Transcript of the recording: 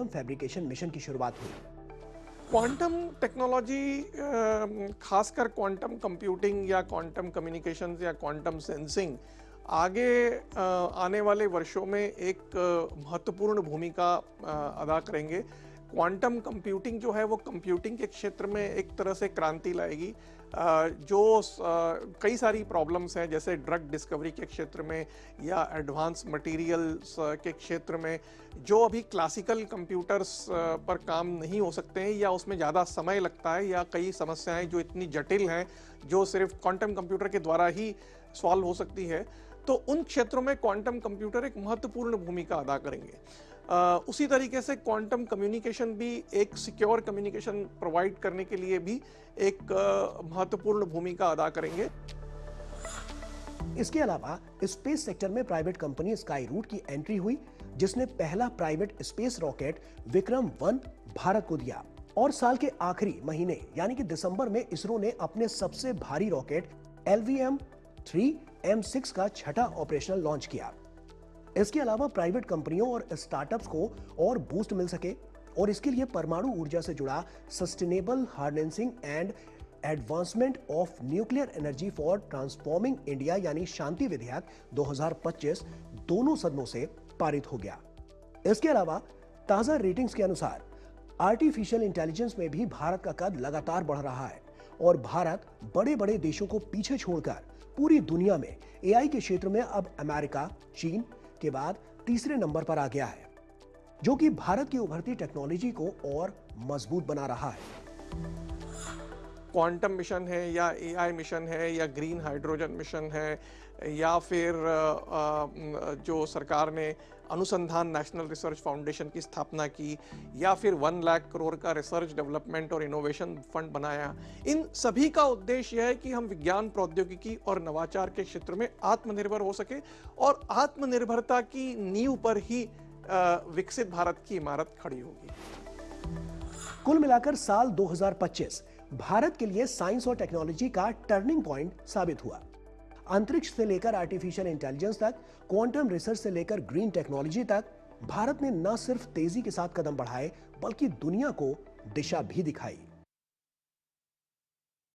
Quantum fabrication mission की शुरुआत हुई। क्वांटम टेक्नोलॉजी, खासकर क्वांटम कंप्यूटिंग या क्वांटम कम्युनिकेशंस या क्वांटम सेंसिंग आगे आने वाले वर्षों में एक महत्वपूर्ण भूमिका अदा करेंगे। क्वांटम कंप्यूटिंग जो है वो कंप्यूटिंग के क्षेत्र में एक तरह से क्रांति लाएगी। कई सारी प्रॉब्लम्स हैं, जैसे ड्रग डिस्कवरी के क्षेत्र में या एडवांस मटेरियल्स के क्षेत्र में, जो अभी क्लासिकल कंप्यूटर्स पर काम नहीं हो सकते हैं या उसमें ज़्यादा समय लगता है, या कई समस्याएं जो इतनी जटिल हैं जो सिर्फ क्वांटम कंप्यूटर के द्वारा ही सॉल्व हो सकती है, तो उन क्षेत्रों में क्वांटम कंप्यूटर एक महत्वपूर्ण भूमिका अदा करेंगे। उसी तरीके से क्वांटम कम्युनिकेशन भी एक सिक्योर कम्युनिकेशन प्रोवाइड करने के लिए भी एक महत्वपूर्ण भूमिका अदा करेंगे। इसके अलावा स्पेस सेक्टर में प्राइवेट कंपनी स्काई रूट की एंट्री हुई, जिसने पहला प्राइवेट स्पेस रॉकेट विक्रम-1 भारत को दिया। और साल के आखिरी महीने यानी कि दिसंबर में इसरो ने अपने सबसे भारी रॉकेट LVM-3 का छठा ऑपरेशनल लॉन्च किया। इसके अलावा प्राइवेट कंपनियों और स्टार्टअप्स को और बूस्ट मिल सके, और इसके लिए परमाणु ऊर्जा से जुड़ा sustainable harnessing and advancement of nuclear energy for transforming India यानी शांति विधेयक 2025 दोनों सदनों से पारित हो गया। इसके अलावा ताजा रेटिंग्स के अनुसार आर्टिफिशियल इंटेलिजेंस में भी भारत का कद लगातार बढ़ रहा है, और भारत बड़े बड़े देशों को पीछे छोड़कर पूरी दुनिया में एआई के क्षेत्र में अब अमेरिका, चीन के बाद तीसरे नंबर पर आ गया है, जो कि भारत की उभरती टेक्नोलॉजी को और मजबूत बना रहा है। क्वांटम मिशन है या एआई मिशन है या ग्रीन हाइड्रोजन मिशन है, या फिर जो सरकार ने अनुसंधान नेशनल रिसर्च फाउंडेशन की स्थापना की, या फिर 1 लाख करोड़ का रिसर्च डेवलपमेंट और इनोवेशन फंड बनाया, इन सभी का उद्देश्य यह है कि हम विज्ञान, प्रौद्योगिकी और नवाचार के क्षेत्र में आत्मनिर्भर हो सके, और आत्मनिर्भरता की नींव पर ही विकसित भारत की इमारत खड़ी होगी। कुल मिलाकर साल 2025 भारत के लिए साइंस और टेक्नोलॉजी का टर्निंग पॉइंट साबित हुआ। अंतरिक्ष से लेकर आर्टिफिशियल इंटेलिजेंस तक, क्वांटम रिसर्च से लेकर ग्रीन टेक्नोलॉजी तक, भारत ने न सिर्फ तेजी के साथ कदम बढ़ाए बल्कि दुनिया को दिशा भी दिखाई।